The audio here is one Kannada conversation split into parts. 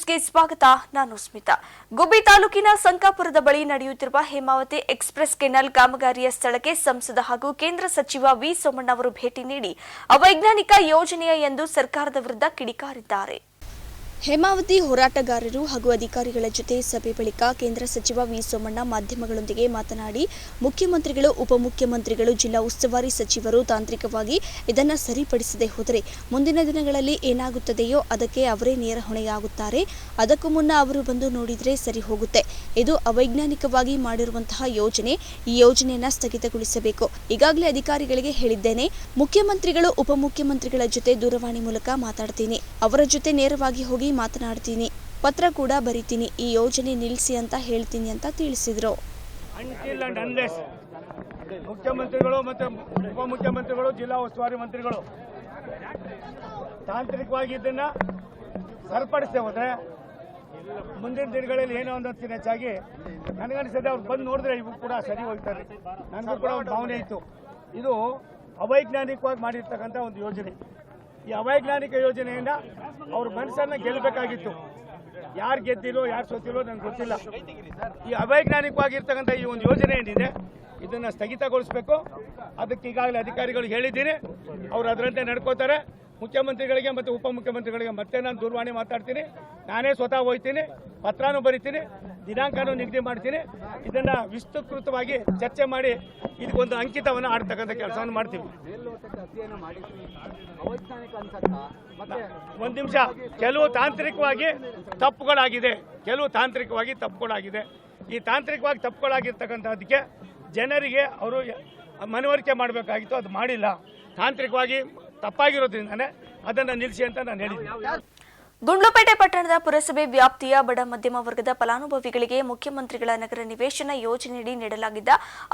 ನ್ಯೂಸ್ಗೆ ಸ್ವಾಗತ. ನಾನು ಸ್ಮಿತಾ. ಗುಬ್ಬಿ ತಾಲೂಕಿನ ಸಂಕಾಪುರದ ಬಳಿ ನಡೆಯುತ್ತಿರುವ ಹೇಮಾವತಿ ಎಕ್ಸ್‌ಪ್ರೆಸ್ ಕೆನಾಲ್ ಕಾಮಗಾರಿಯ ಸ್ಥಳಕ್ಕೆ ಸಂಸದ ಹಾಗೂ ಕೇಂದ್ರ ಸಚಿವ ವಿ ಸೋಮಣ್ಣ ಅವರು ಭೇಟಿ ನೀಡಿ ಅವೈಜ್ಞಾನಿಕ ಯೋಜನೆಯ ಎಂದು ಸರ್ಕಾರದ ವಿರುದ್ಧ ಕಿಡಿಕಾರಿದ್ದಾರೆ. ಹೇಮಾವತಿ ಹೋರಾಟಗಾರರು ಹಾಗೂ ಅಧಿಕಾರಿಗಳ ಜೊತೆ ಸಭೆ ಬಳಿಕ ಕೇಂದ್ರ ಸಚಿವ ವಿ ಸೋಮಣ್ಣ ಮಾಧ್ಯಮಗಳೊಂದಿಗೆ ಮಾತನಾಡಿ, ಮುಖ್ಯಮಂತ್ರಿಗಳು, ಉಪಮುಖ್ಯಮಂತ್ರಿಗಳು, ಜಿಲ್ಲಾ ಉಸ್ತುವಾರಿ ಸಚಿವರು ತಾಂತ್ರಿಕವಾಗಿ ಇದನ್ನು ಸರಿಪಡಿಸದೆ ಹೋದರೆ ಮುಂದಿನ ದಿನಗಳಲ್ಲಿ ಏನಾಗುತ್ತದೆಯೋ ಅದಕ್ಕೆ ಅವರೇ ನೇರ ಹೊಣೆಯಾಗುತ್ತಾರೆ. ಅದಕ್ಕೂ ಮುನ್ನ ಅವರು ಬಂದು ನೋಡಿದರೆ ಸರಿ ಹೋಗುತ್ತೆ. ಇದು ಅವೈಜ್ಞಾನಿಕವಾಗಿ ಮಾಡಿರುವಂತಹ ಯೋಜನೆ. ಈ ಯೋಜನೆಯನ್ನು ಸ್ಥಗಿತಗೊಳಿಸಬೇಕು. ಈಗಾಗಲೇ ಅಧಿಕಾರಿಗಳಿಗೆ ಹೇಳಿದ್ದೇನೆ. ಮುಖ್ಯಮಂತ್ರಿಗಳು, ಉಪಮುಖ್ಯಮಂತ್ರಿಗಳ ಜೊತೆ ದೂರವಾಣಿ ಮೂಲಕ ಮಾತಾಡ್ತೀನಿ. ಅವರ ಜೊತೆ ನೇರವಾಗಿ ಹೋಗಿ ಮಾತನಾಡ್ತೀನಿ. ಪತ್ರ ಕೂಡ ಬರೀತೀನಿ. ಈ ಯೋಜನೆ ನಿಲ್ಲಿಸಿ ಅಂತ ಹೇಳ್ತೀನಿ ಅಂತ ತಿಳಿಸಿದ್ರು. ಮುಖ್ಯಮಂತ್ರಿಗಳು ಮತ್ತು ಉಪಮುಖ್ಯಮಂತ್ರಿಗಳು, ಜಿಲ್ಲಾ ಉಸ್ತುವಾರಿ ಮಂತ್ರಿಗಳು ತಾಂತ್ರಿಕವಾಗಿ ಇದನ್ನ ಸರಿಪಡಿಸದೆ ಹೋದ್ರೆ ಮುಂದಿನ ದಿನಗಳಲ್ಲಿ ಏನೋ ಒಂದೊಂದು ಹೆಚ್ಚಾಗಿ ನನಗನ್ನಿಸಿದೆ ಅವ್ರು ಬಂದು ನೋಡಿದ್ರೆ ಇವು ಕೂಡ ಸರಿ ಹೋಗ್ತಾರೆ. ನನಗೂ ಕೂಡ ಒಂದು ಭಾವನೆ ಇತ್ತು. ಇದು ಅವೈಜ್ಞಾನಿಕವಾಗಿ ಮಾಡಿರ್ತಕ್ಕಂಥ ಒಂದು ಯೋಜನೆ. ಈ ಅವೈಜ್ಞಾನಿಕ ಯೋಜನೆಯಿಂದ ಅವ್ರ ಮನಸ್ಸನ್ನ ಗೆಲ್ಲಬೇಕಾಗಿತ್ತು. ಯಾರು ಗೆದ್ದಿಲ್ಲೋ ಯಾರು ಸೋತಿಲ್ಲೋ ನನಗೆ ಗೊತ್ತಿಲ್ಲ. ಈ ಅವೈಜ್ಞಾನಿಕವಾಗಿರ್ತಕ್ಕಂಥ ಈ ಒಂದು ಯೋಜನೆ ಏನಿದೆ ಇದನ್ನ ಸ್ಥಗಿತಗೊಳಿಸಬೇಕು. ಅದಕ್ಕೆ ಈಗಾಗಲೇ ಅಧಿಕಾರಿಗಳು ಹೇಳಿದ್ದೀನಿ. ಅವರು ಅದರಂತೆ ನಡ್ಕೋತಾರೆ. ಮುಖ್ಯಮಂತ್ರಿಗಳಿಗೆ ಮತ್ತು ಉಪಮುಖ್ಯಮಂತ್ರಿಗಳಿಗೆ ಮತ್ತೆ ನಾನು ದೂರವಾಣಿ ಮಾತಾಡ್ತೀನಿ. ನಾನೇ ಸ್ವತಃ ಹೋಗ್ತೀನಿ, ಪತ್ರನೂ ಬರೀತೀನಿ, ದಿನಾಂಕನೂ ನಿಗದಿ ಮಾಡ್ತೀನಿ. ಇದನ್ನ ವಿಸ್ತೃತವಾಗಿ ಚರ್ಚೆ ಮಾಡಿ ಇದಕ್ಕೊಂದು ಅಂಕಿತವನ್ನು ಆಡ್ತಕ್ಕಂಥ ಕೆಲಸವನ್ನು ಮಾಡ್ತೀವಿ. ಒಂದು ನಿಮಿಷ, ಕೆಲವು ತಾಂತ್ರಿಕವಾಗಿ ತಪ್ಪುಗಳಾಗಿದೆ. ಈ ತಾಂತ್ರಿಕವಾಗಿ ತಪ್ಪುಗಳಾಗಿರ್ತಕ್ಕಂಥದಕ್ಕೆ ಜನರಿಗೆ ಅವರು ಮನವರಿಕೆ ಮಾಡಬೇಕಾಗಿತ್ತು. ಅದು ಮಾಡಿಲ್ಲ. ತಾಂತ್ರಿಕವಾಗಿ ತಪ್ಪಾಗಿರೋದ್ರಿಂದಾನೆ ಅದನ್ನು ನಿಲ್ಲಿಸಿ ಅಂತ ನಾನು ಹೇಳಿದ್ದೀನಿ. ಗುಂಡ್ಲುಪೇಟೆ ಪಟ್ಟಣದ ಪುರಸಭೆ ವ್ಯಾಪ್ತಿಯ ಬಡ ಮಧ್ಯಮ ವರ್ಗದ ಫಲಾನುಭವಿಗಳಿಗೆ ಮುಖ್ಯಮಂತ್ರಿಗಳ ನಗರ ನಿವೇಶನ ಯೋಜನೆಯಡಿ ನೀಡಲಾಗಿದ್ದ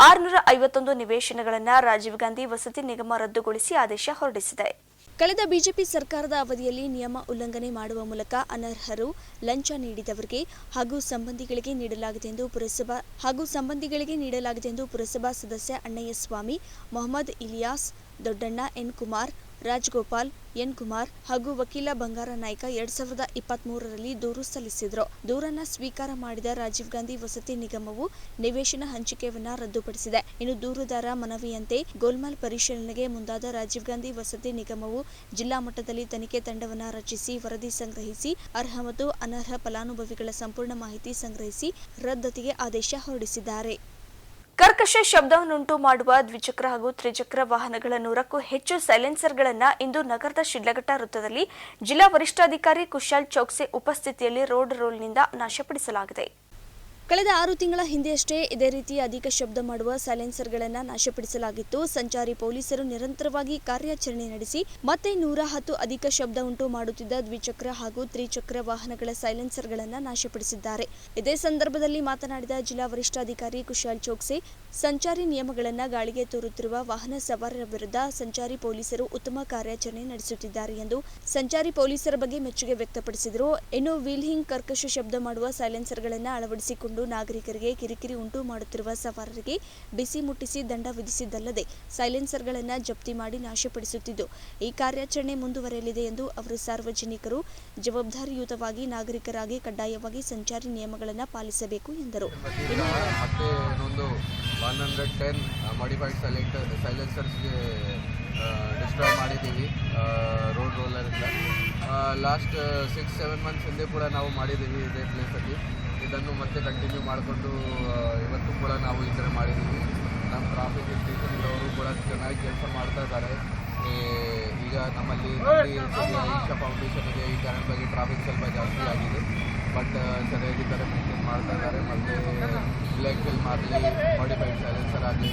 651 ನಿವೇಶನಗಳನ್ನು ರಾಜೀವ್ ಗಾಂಧಿ ವಸತಿ ನಿಗಮ ರದ್ದುಗೊಳಿಸಿ ಆದೇಶ ಹೊರಡಿಸಿದೆ. ಕಳೆದ ಬಿಜೆಪಿ ಸರ್ಕಾರದ ಅವಧಿಯಲ್ಲಿ ನಿಯಮ ಉಲ್ಲಂಘನೆ ಮಾಡುವ ಮೂಲಕ ಅನರ್ಹರು, ಲಂಚ ನೀಡಿದವರಿಗೆ ಹಾಗೂ ಸಂಬಂಧಿಗಳಿಗೆ ನೀಡಲಾಗಿದೆ ಎಂದು ಪುರಸಭಾ ಸದಸ್ಯ ಅಣ್ಣಯ್ಯಸ್ವಾಮಿ, ಮೊಹಮ್ಮದ್ ಇಲಿಯಾಸ್, ದೊಡ್ಡಣ್ಣ ಎನ್ ಕುಮಾರ್, ರಾಜಗೋಪಾಲ್ ಎನ್ ಕುಮಾರ್ ಹಾಗೂ ವಕೀಲ ಬಂಗಾರ ನಾಯ್ಕ 2023ರಲ್ಲಿ ದೂರು ಸಲ್ಲಿಸಿದರು. ದೂರನ್ನು ಸ್ವೀಕಾರ ಮಾಡಿದ ರಾಜೀವ್ ಗಾಂಧಿ ವಸತಿ ನಿಗಮವು ನಿವೇಶನ ಹಂಚಿಕೆಯನ್ನು ರದ್ದುಪಡಿಸಿದೆ. ಇನ್ನು ದೂರುದಾರ ಮನವಿಯಂತೆ ಗೋಲ್ಮಾಲ್ ಪರಿಶೀಲನೆಗೆ ಮುಂದಾದ ರಾಜೀವ್ ಗಾಂಧಿ ವಸತಿ ನಿಗಮವು ಜಿಲ್ಲಾ ಮಟ್ಟದಲ್ಲಿ ತನಿಖೆ ತಂಡವನ್ನು ರಚಿಸಿ ವರದಿ ಸಂಗ್ರಹಿಸಿ ಅರ್ಹ ಮತ್ತು ಅನರ್ಹ ಫಲಾನುಭವಿಗಳ ಸಂಪೂರ್ಣ ಮಾಹಿತಿ ಸಂಗ್ರಹಿಸಿ ರದ್ದತಿಗೆ ಆದೇಶ ಹೊರಡಿಸಿದ್ದಾರೆ. ಕರ್ಕಶ ಶಬ್ದವನ್ನುಂಟು ಮಾಡುವ ದ್ವಿಚಕ್ರ ಹಾಗೂ ತ್ರಿಚಕ್ರ ವಾಹನಗಳ 100ಕ್ಕೂ ಹೆಚ್ಚು ಸೈಲೆನ್ಸರ್ಗಳನ್ನು ಇಂದು ನಗರದ ಶಿಡ್ಲಘಟ್ಟ ವೃತ್ತದಲ್ಲಿ ಜಿಲ್ಲಾ ವರಿಷ್ಠಾಧಿಕಾರಿ ಕುಶಾಲ್ ಚೌಕ್ಸೆ ಉಪಸ್ಥಿತಿಯಲ್ಲಿ ರೋಡ್ ರೋಲ್ನಿಂದ ನಾಶಪಡಿಸಲಾಗಿದೆ. ಕಳೆದ 6 ತಿಂಗಳ ಹಿಂದೆಯಷ್ಟೇ ಇದೇ ರೀತಿ ಅಧಿಕ ಶಬ್ದ ಮಾಡುವ ಸೈಲೆನ್ಸರ್ಗಳನ್ನು ನಾಶಪಡಿಸಲಾಗಿತ್ತು. ಸಂಚಾರಿ ಪೊಲೀಸರು ನಿರಂತರವಾಗಿ ಕಾರ್ಯಾಚರಣೆ ನಡೆಸಿ ಮತ್ತೆ 110 ಅಧಿಕ ಶಬ್ದ ಉಂಟು ಮಾಡುತ್ತಿದ್ದ ದ್ವಿಚಕ್ರ ಹಾಗೂ ತ್ರಿಚಕ್ರ ವಾಹನಗಳ ಸೈಲೆನ್ಸರ್ಗಳನ್ನು ನಾಶಪಡಿಸಿದ್ದಾರೆ. ಇದೇ ಸಂದರ್ಭದಲ್ಲಿ ಮಾತನಾಡಿದ ಜಿಲ್ಲಾ ವರಿಷ್ಠಾಧಿಕಾರಿ ಕುಶಾಲ್ ಚೌಕ್ಸೆ, ಸಂಚಾರಿ ನಿಯಮಗಳನ್ನು ಗಾಳಿಗೆ ತೋರುತ್ತಿರುವ ವಾಹನ ಸವಾರರ ವಿರುದ್ಧ ಸಂಚಾರಿ ಪೊಲೀಸರು ಉತ್ತಮ ಕಾರ್ಯಾಚರಣೆ ನಡೆಸುತ್ತಿದ್ದಾರೆ ಎಂದು ಸಂಚಾರಿ ಪೊಲೀಸರ ಬಗ್ಗೆ ಮೆಚ್ಚುಗೆ ವ್ಯಕ್ತಪಡಿಸಿದರು. ಇನ್ನು ವೀಲ್ಹಿಂಗ್ ಕರ್ಕಶ ಶಬ್ದ ಮಾಡುವ ಸೈಲೆನ್ಸರ್ಗಳನ್ನು ಅಳವಡಿಸಿಕೊಂಡು ನಾಗರಿಕರಿಗೆ ಕಿರಿಕಿರಿ ಉಂಟು ಮಾಡುತ್ತಿರುವ ಸವಾರರಿಗೆ ಬಿಸಿ ಮುಟ್ಟಿಸಿ ದಂಡ ವಿಧಿಸಿದ್ದಲ್ಲದೆ ಸೈಲೆನ್ಸರ್ಗಳನ್ನು ಜಪ್ತಿ ಮಾಡಿ ನಾಶಪಡಿಸುತ್ತಿದ್ದು ಈ ಕಾರ್ಯಾಚರಣೆ ಮುಂದುವರೆಯಲಿದೆ ಎಂದು ಅವರು ಸಾರ್ವಜನಿಕರು ಜವಾಬ್ದಾರಿಯುತವಾಗಿ ನಾಗರಿಕರಾಗಿ ಕಡ್ಡಾಯವಾಗಿ ಸಂಚಾರಿ ನಿಯಮಗಳನ್ನು ಪಾಲಿಸಬೇಕು ಎಂದರು. 110 ಮಾಡಿಫೈಡ್ ಸೈಲೆನ್ಸರ್ಸ್ಗೆ ಡಿಸ್ಟ್ರಾಯ್ ಮಾಡಿದ್ದೀವಿ ರೋಡ್ ರೋಲರಿಂದ. ಲಾಸ್ಟ್ 6-7 ಮಂತ್ಸ್ ಹಿಂದೆ ಕೂಡ ನಾವು ಮಾಡಿದ್ದೀವಿ ಇದೇ ಪ್ಲೇಸಲ್ಲಿ. ಇದನ್ನು ಮತ್ತೆ ಕಂಟಿನ್ಯೂ ಮಾಡಿಕೊಂಡು ಇವತ್ತು ಕೂಡ ನಾವು ಈ ಥರ ಮಾಡಿದ್ದೀವಿ. ನಮ್ಮ ಟ್ರಾಫಿಕ್ ಸ್ಟೇಷನ್ ಇರೋರು ಕೂಡ ಚೆನ್ನಾಗಿ ಕೆಲಸ ಮಾಡ್ತಾ ಇದ್ದಾರೆ. ಈಗ ನಮ್ಮಲ್ಲಿ ಈಶಾ ಫೌಂಡೇಶನ್ ಇದೆ. ಈ ಕಾರಣವಾಗಿ ಟ್ರಾಫಿಕ್ ಸ್ವಲ್ಪ ಜಾಸ್ತಿ ಆಗಿದೆ. ಬಟ್ ಸರಿಯಾಗಿ ಥರ ಮೇಂಟೈನ್ ಮಾಡ್ತಾ ಇದ್ದಾರೆ. ಮತ್ತು ಬ್ಲ್ಯಾಕ್ ಫಿಲ್ಮ್ ಆಗಲಿ, ಮಾಡಿಫೈಡ್ ಸೈಲೆನ್ಸರ್ ಆಗಲಿ,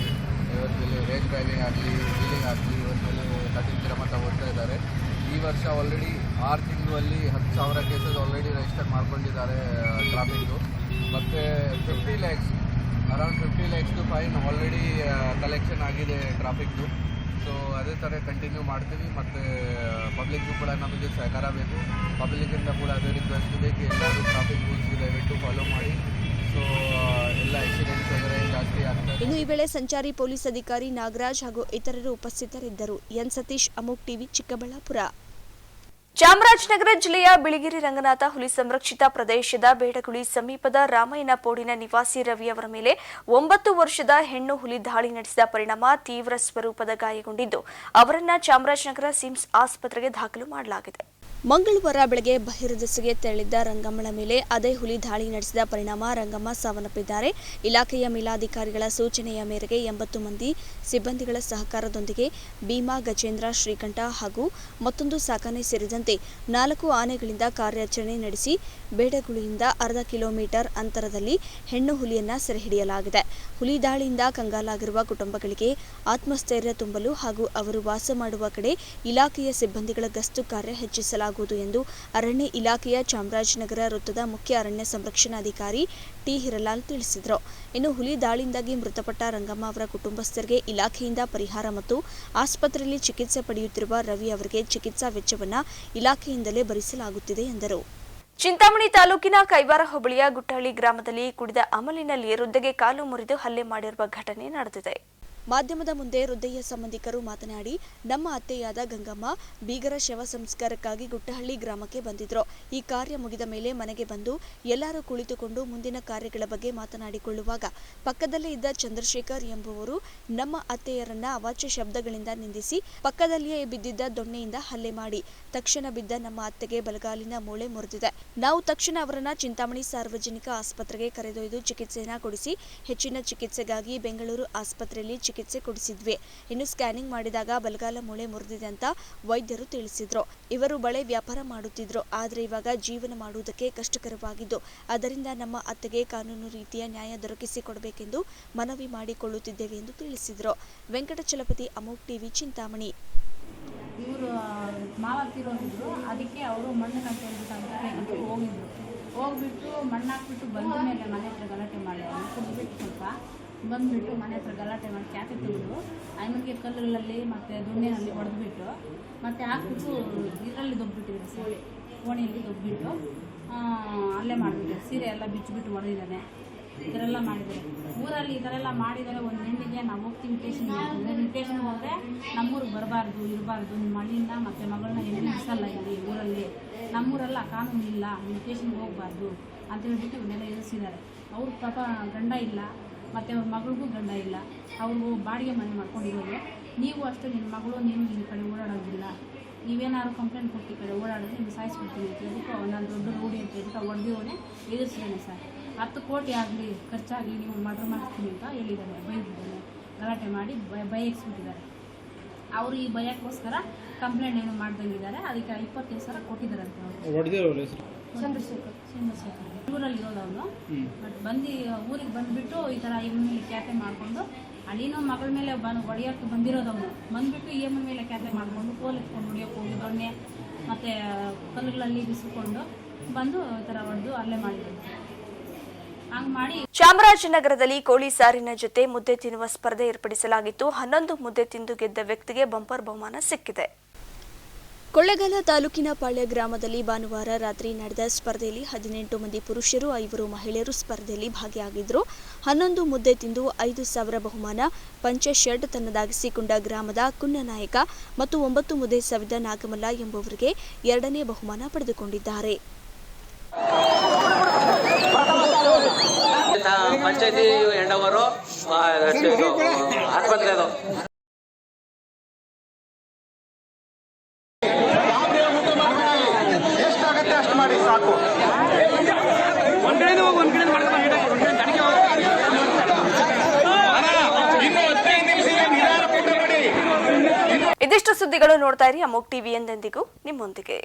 ಇವರ ಮೇಲೆ ರೇಂಜ್ ಡ್ರೈವಿಂಗ್ ಆಗಲಿ, ವೀಲಿಂಗ್ ಆಗಲಿ, ಇವರ ಮೇಲೆ ಕಠಿಣ ಕ್ರಮ ತಗೊಳ್ತಾ ಇದ್ದಾರೆ. ಈ ವರ್ಷ ಆಲ್ರೆಡಿ 6 ತಿಂಗಳಲ್ಲಿ 10,000 ಕೇಸಸ್ ಆಲ್ರೆಡಿ ರಿಜಿಸ್ಟರ್ ಮಾಡ್ಕೊಂಡಿದ್ದಾರೆ ಟ್ರಾಫಿಕ್ಕು. ಮತ್ತು 50 lakhs around 50 lakhs fine already collection ಆಗಿದೆ ಟ್ರಾಫಿಕ್ದು. ಸೊ ಅದೇ ಥರ ಕಂಟಿನ್ಯೂ ಮಾಡ್ತೀವಿ. ಮತ್ತು ಪಬ್ಲಿಕ್ಗೂ ಕೂಡ ನಮಗೆ ಸಹಕಾರ ಬೇಕು. ಪಬ್ಲಿಕ್ಕಿಂದ ಕೂಡ ಅದೇ ರಿಕ್ವೆಸ್ಟ್ ಬೇಕು, ಎಲ್ಲರೂ ಟ್ರಾಫಿಕ್ ರೂಲ್ಸ್ಗೆ ದಯವಿಟ್ಟು ಫಾಲೋ ಮಾಡಿ. ಸೊ ಎಲ್ಲ ಆಕ್ಸಿಡೆಂಟ್ಸ್ ವಗैरह ಜಾಸ್ತಿ ಆಗ್ತದೆ. ಇನ್ನು ಈ ವೇಳೆ ಸಂಚಾರಿ ಪೊಲೀಸ್ ಅಧಿಕಾರಿ ನಾಗರಾಜ್ ಹಾಗೂ ಇತರರು ಉಪಸ್ಥಿತರಿದ್ದರು. ಎನ್ ಸತೀಶ್, ಅಮೋಕ್ ಟಿವಿ, ಚಿಕ್ಕಬಳ್ಳಾಪುರ. ಚಾಮರಾಜನಗರ ಜಿಲ್ಲೆಯ ಬಿಳಿಗಿರಿ ರಂಗನಾಥ ಹುಲಿ ಸಂರಕ್ಷಿತ ಪ್ರದೇಶದ ಬೇಡಗುಳಿ ಸಮೀಪದ ರಾಮಯ್ಯನಪೋಡಿನ ನಿವಾಸಿ ರವಿ ಅವರ ಮೇಲೆ 9 ವರ್ಷದ ಹೆಣ್ಣು ಹುಲಿ ದಾಳಿ ನಡೆಸಿದ ಪರಿಣಾಮ ತೀವ್ರ ಸ್ವರೂಪದ ಗಾಯಗೊಂಡಿದ್ದು ಅವರನ್ನು ಚಾಮರಾಜನಗರ ಸಿಮ್ಸ್ ಆಸ್ಪತ್ರೆಗೆ ದಾಖಲು ಮಾಡಲಾಗಿದೆ. ಮಂಗಳವಾರ ಬೆಳಗ್ಗೆ ಬಹಿರ್ದೆಸೆಗೆ ತೆರಳಿದ್ದ ರಂಗಮ್ಮಳ ಮೇಲೆ ಅದೇ ಹುಲಿ ದಾಳಿ ನಡೆಸಿದ ಪರಿಣಾಮ ರಂಗಮ್ಮ ಸಾವನ್ನಪ್ಪಿದ್ದಾರೆ. ಇಲಾಖೆಯ ಮೇಲಾಧಿಕಾರಿಗಳ ಸೂಚನೆಯ ಮೇರೆಗೆ 80 ಮಂದಿ ಸಿಬ್ಬಂದಿಗಳ ಸಹಕಾರದೊಂದಿಗೆ ಭೀಮಾ, ಗಜೇಂದ್ರ, ಶ್ರೀಕಂಠ ಹಾಗೂ ಮತ್ತೊಂದು ಸಾಕಣೆ ಸೇರಿದಂತೆ 4 ಆನೆಗಳಿಂದ ಕಾರ್ಯಾಚರಣೆ ನಡೆಸಿ ಬೇಡಗುಳಿಯಿಂದ ಅರ್ಧ ಕಿಲೋಮೀಟರ್ ಅಂತರದಲ್ಲಿ ಹೆಣ್ಣು ಹುಲಿಯನ್ನ ಸೆರೆಹಿಡಿಯಲಾಗಿದೆ. ಹುಲಿ ದಾಳಿಯಿಂದ ಕಂಗಾಲಾಗಿರುವ ಕುಟುಂಬಗಳಿಗೆ ಆತ್ಮಸ್ಥೈರ್ಯ ತುಂಬಲು ಹಾಗೂ ಅವರು ವಾಸ ಮಾಡುವ ಕಡೆ ಇಲಾಖೆಯ ಸಿಬ್ಬಂದಿಗಳ ಗಸ್ತು ಕಾರ್ಯ ಹೆಚ್ಚಿಸಲಾಗುವುದು ಎಂದು ಅರಣ್ಯ ಇಲಾಖೆಯ ಚಾಮರಾಜನಗರ ವೃತ್ತದ ಮುಖ್ಯ ಅರಣ್ಯ ಸಂರಕ್ಷಣಾಧಿಕಾರಿ ಟಿ ಹಿರಲಾಲ್ ತಿಳಿಸಿದರು. ಇನ್ನು ಹುಲಿ ದಾಳಿಯಿಂದಾಗಿ ಮೃತಪಟ್ಟ ರಂಗಮ್ಮ ಅವರ ಕುಟುಂಬಸ್ಥರಿಗೆ ಇಲಾಖೆಯಿಂದ ಪರಿಹಾರ ಮತ್ತು ಆಸ್ಪತ್ರೆಯಲ್ಲಿ ಚಿಕಿತ್ಸೆ ಪಡೆಯುತ್ತಿರುವ ರವಿ ಅವರಿಗೆ ಚಿಕಿತ್ಸಾ ವೆಚ್ಚವನ್ನು ಇಲಾಖೆಯಿಂದಲೇ ಭರಿಸಲಾಗುತ್ತಿದೆ ಎಂದರು. ಚಿಂತಾಮಣಿ ತಾಲೂಕಿನ ಕೈವಾರ ಹೋಬಳಿಯ ಗುಟ್ಟಹಳ್ಳಿ ಗ್ರಾಮದಲ್ಲಿ ಕುಡಿದ ಅಮಲಿನಲ್ಲಿ ವೃದ್ಧೆಗೆ ಕಾಲು ಮುರಿದು ಹಲ್ಲೆ ಮಾಡಿರುವ ಘಟನೆ ನಡೆದಿದೆ. ಮಾಧ್ಯಮದ ಮುಂದೆ ವೃದ್ಧೆಯ ಸಂಬಂಧಿಕರು ಮಾತನಾಡಿ, ನಮ್ಮ ಅತ್ತೆಯಾದ ಗಂಗಮ್ಮ ಬೀಗರ ಶವ ಸಂಸ್ಕಾರಕ್ಕಾಗಿ ಗುಟ್ಟಹಳ್ಳಿ ಗ್ರಾಮಕ್ಕೆ ಬಂದಿದ್ರು. ಈ ಕಾರ್ಯ ಮುಗಿದ ಮೇಲೆ ಮನೆಗೆ ಬಂದು ಎಲ್ಲರೂ ಕುಳಿತುಕೊಂಡು ಮುಂದಿನ ಕಾರ್ಯಗಳ ಬಗ್ಗೆ ಮಾತನಾಡಿಕೊಳ್ಳುವಾಗ ಪಕ್ಕದಲ್ಲೇ ಇದ್ದ ಚಂದ್ರಶೇಖರ್ ಎಂಬುವರು ನಮ್ಮ ಅತ್ತೆಯರನ್ನ ಅವಾಚ್ಯ ಶಬ್ದಗಳಿಂದ ನಿಂದಿಸಿ ಪಕ್ಕದಲ್ಲಿಯೇ ಬಿದ್ದಿದ್ದ ದೊಣ್ಣೆಯಿಂದ ಹಲ್ಲೆ ಮಾಡಿ ತಕ್ಷಣ ಬಿದ್ದ ನಮ್ಮ ಅತ್ತೆಗೆ ಬಲಗಾಲಿನ ಮೂಳೆ ಮುರಿದಿದೆ. ನಾವು ತಕ್ಷಣ ಅವರನ್ನ ಚಿಂತಾಮಣಿ ಸಾರ್ವಜನಿಕ ಆಸ್ಪತ್ರೆಗೆ ಕರೆದೊಯ್ದು ಚಿಕಿತ್ಸೆಯನ್ನು ಕೊಡಿಸಿ ಹೆಚ್ಚಿನ ಚಿಕಿತ್ಸೆಗಾಗಿ ಬೆಂಗಳೂರು ಆಸ್ಪತ್ರೆಯಲ್ಲಿ ಚಿಕಿತ್ಸೆ ಕೊಡಿಸಿದ್ವಿ. ಇನ್ನು ಸ್ಕ್ಯಾನಿಂಗ್ ಮಾಡಿದಾಗ ಬಲಗಾಲ ಮೂಳೆ ಮುರಿದಿದೆ ಅಂತ ವೈದ್ಯರು ತಿಳಿಸಿದ್ರು. ಇವರು ಬಳೆ ವ್ಯಾಪಾರ ಮಾಡುತ್ತಿದ್ರು. ಆದರೆ ಇವಾಗ ಜೀವನ ಮಾಡುವುದಕ್ಕೆ ಕಷ್ಟಕರವಾಗಿದ್ದು ಅದರಿಂದ ನಮ್ಮ ಅತ್ತೆಗೆ ಕಾನೂನು ರೀತಿಯ ನ್ಯಾಯ ದೊರಕಿಸಿಕೊಡಬೇಕೆಂದು ಮನವಿ ಮಾಡಿಕೊಳ್ಳುತ್ತಿದ್ದೇವೆ ಎಂದು ತಿಳಿಸಿದರು. ವೆಂಕಟಚಲಪತಿ, ಅಮೋಕ್ ಟಿವಿ, ಚಿಂತಾಮಣಿ. ಇವರು ಮಾವತ್ತಿರೋದಿದ್ರು, ಅದಕ್ಕೆ ಅವರು ಮಣ್ಣಿನ ಅಂತ ಹೋಗ್ಬಿಟ್ಟು ಮಣ್ಣು ಹಾಕ್ಬಿಟ್ಟು ಬಂದ ಮೇಲೆ ಮನೆ ಹತ್ರ ಗಲಾಟೆ ಮಾಡಿ ಕುಡಿದ್ಬಿಟ್ಟು ಸ್ವಲ್ಪ ಬಂದುಬಿಟ್ಟು ಮನೆ ಹತ್ರ ಗಲಾಟೆ ಮಾಡಿ ಕ್ಯಾತೆ ತೆಗೆದು ಆಮೇಲೆ ಕಲ್ಲುಗಳಲ್ಲಿ ಮತ್ತು ದೊಣ್ಣೆನಲ್ಲಿ ಹೊಡೆದ್ಬಿಟ್ಟು ಮತ್ತು ಹಾಕ್ಬಿಟ್ಟು ಇದರಲ್ಲಿ ದೊಬ್ಬಿಟ್ಟಿದ್ದಾರೆ ಸರ್, ಕೋಣೆಯಲ್ಲಿ ದೊಬ್ಬಿಟ್ಟು ಅಲ್ಲೇ ಮಾಡಿಬಿಟ್ಟು ಸೀರೆ ಎಲ್ಲ ಬಿಚ್ಚಿಬಿಟ್ಟು ಹೊಡೆದಿದ್ದಾನೆ. ಈ ಥರ ಎಲ್ಲ ಮಾಡಿದ್ದಾರೆ. ಊರಲ್ಲಿ ಈ ಥರ ಎಲ್ಲ ಮಾಡಿದರೆ ಒಂದು ಹೆಣ್ಣಿಗೆ ನಾವು ಹೋಗ್ತೀವಿ ಟೇಷನ್ಗೆ ಹೋದರೆ ನಮ್ಮೂರಿಗೆ ಬರಬಾರ್ದು, ಇರಬಾರ್ದು, ನಿಮ್ಮ ಮಗಳಿಂದ ಮತ್ತು ಮಗಳನ್ನ ಎಲ್ಲಿ ನಿಲ್ಲಿಸಲ್ಲ ಇಲ್ಲಿ ಊರಲ್ಲಿ, ನಮ್ಮೂರೆಲ್ಲ ಕಾನೂನು ಇಲ್ಲ, ನೀವು ಟೇಷನ್ಗೆ ಹೋಗಬಾರ್ದು ಅಂತ ಹೇಳ್ಬಿಟ್ಟು ಇವನ್ನೆಲ್ಲ ಎದುರಿಸಿದ್ದಾರೆ. ಅವ್ರ ಪಾಪ ಗಂಡ ಇಲ್ಲ, ಮತ್ತು ಅವ್ರ ಮಗಳಿಗೂ ಗಂಡ ಇಲ್ಲ, ಅವರು ಬಾಡಿಗೆ ಮನೆ ಮಾಡ್ಕೊಂಡಿರೋದು. ನೀವು ಅಷ್ಟೇ, ನಿಮ್ಮ ಮಗಳು ನೀನು ಈ ಕಡೆ ಓಡಾಡೋದಿಲ್ಲ, ನೀವೇನಾದ್ರು ಕಂಪ್ಲೇಂಟ್ ಕೊಟ್ಟು ಈ ಕಡೆ ಓಡಾಡಿದ್ರೆ ನಿಮ್ಗೆ ಸಾಯಿಸ್ಬಿಡ್ತೀನಿ ಅಂತ ಹೇಳ್ಬಿಟ್ಟು ನಾನು ದೊಡ್ಡ ರೂಢಿ ಅಂತ ಹೇಳ್ಬಿಟ್ಟು ಹೊಡೆದಿವನೇ ಎದುರಿಸಿದ್ದಾನೆ ಸರ್. 10 ಕೋಟಿ ಆಗಲಿ ಖರ್ಚಾಗಲಿ ನೀವು ಮರ್ಡರ್ ಮಾಡ್ತೀನಿ ಅಂತ ಹೇಳಿದ್ದಾನೆ, ಬೈದಿದ್ದಾನೆ, ಗಲಾಟೆ ಮಾಡಿ ಬಯಸ್ಬಿಟ್ಟಿದ್ದಾರೆ. ಅವರು ಈ ಭಯಕ್ಕೋಸ್ಕರ ಕಂಪ್ಲೇಂಟ್ ಏನು ಮಾಡ್ದಂಗಿದ್ದಾರೆ. ಅದಕ್ಕೆ 25 ಸಾವಿರ ಕೊಟ್ಟಿದ್ದಾರಂತೆ. ಅವರು ಚಂದ್ರಶೇಖರ್ ಊರಲ್ಲಿ ಇರೋದು ಅವನು. ಬಟ್ ಊರಿಗೆ ಬಂದುಬಿಟ್ಟು ಈ ಥರ ಇವನ ಮೇಲೆ ಕ್ಯಾತೆ ಮಾಡಿಕೊಂಡು ಅಲ್ಲಿನೋ ಮಗಳ ಮೇಲೆ ಹೊಡೆಯೋಕ್ಕೆ ಬಂದಿರೋದು ಅವನು. ಬಂದುಬಿಟ್ಟು ಇವನ ಮೇಲೆ ಕ್ಯಾತೆ ಮಾಡಿಕೊಂಡು ಕೋಲ್ ಎತ್ಕೊಂಡು ಹೊಡಿಯೋಕ್ಕೆ ಹೋಗಿ ದೊಣ್ಣೆ ಮತ್ತು ಕಲ್ಲುಗಳಲ್ಲಿ ಬಿಸಿಕೊಂಡು ಬಂದು ಈ ಥರ ಹೊಡೆದು ಅಲ್ಲೇ ಮಾಡಿರೋದು. ಚಾಮರಾಜನಗರದಲ್ಲಿ ಕೋಳಿ ಸಾರಿನ ಜೊತೆ ಮುದ್ದೆ ತಿನ್ನುವ ಸ್ಪರ್ಧೆ ಏರ್ಪಡಿಸಲಾಗಿತ್ತು. 11 ಮುದ್ದೆ ತಿಂದು ಗೆದ್ದ ವ್ಯಕ್ತಿಗೆ ಬಂಪರ್ ಬಹುಮಾನ ಸಿಕ್ಕಿದೆ. ಕೊಳ್ಳೇಗಾಲ ತಾಲೂಕಿನ ಪಾಳ್ಯ ಗ್ರಾಮದಲ್ಲಿ ಭಾನುವಾರ ರಾತ್ರಿ ನಡೆದ ಸ್ಪರ್ಧೆಯಲ್ಲಿ 18 ಮಂದಿ ಪುರುಷರು 5 ಮಹಿಳೆಯರು ಸ್ಪರ್ಧೆಯಲ್ಲಿ ಭಾಗಿಯಾಗಿದ್ದರು. 11 ಮುದ್ದೆ ತಿಂದು 5,000 ಬಹುಮಾನ ಪಂಚಶರ್ಟ್ ತನ್ನದಾಗಿಸಿಕೊಂಡ ಗ್ರಾಮದ ಕುನ್ನನಾಯಕ ಮತ್ತು 9 ಮುದ್ದೆ ಸವಿದ ನಾಗಮಲ್ಲ ಎಂಬುವರಿಗೆ 2ನೇ ಬಹುಮಾನ ಪಡೆದುಕೊಂಡಿದ್ದಾರೆ. ಪಂಚಾಯತಿ ಹೆಂಡವರು ಆಸ್ಪತ್ರೆ ಎಷ್ಟಾಗತ್ತೆ ಅಷ್ಟು ಮಾಡಿ ಸಾಕು. ಇದಿಷ್ಟು ಸುದ್ದಿಗಳು ನೋಡ್ತಾ ಇರಿ ಅಮೋಕ್ ಟಿವಿ, ಎಂದೆಂದಿಗೂ ನಿಮ್ಮೊಂದಿಗೆ.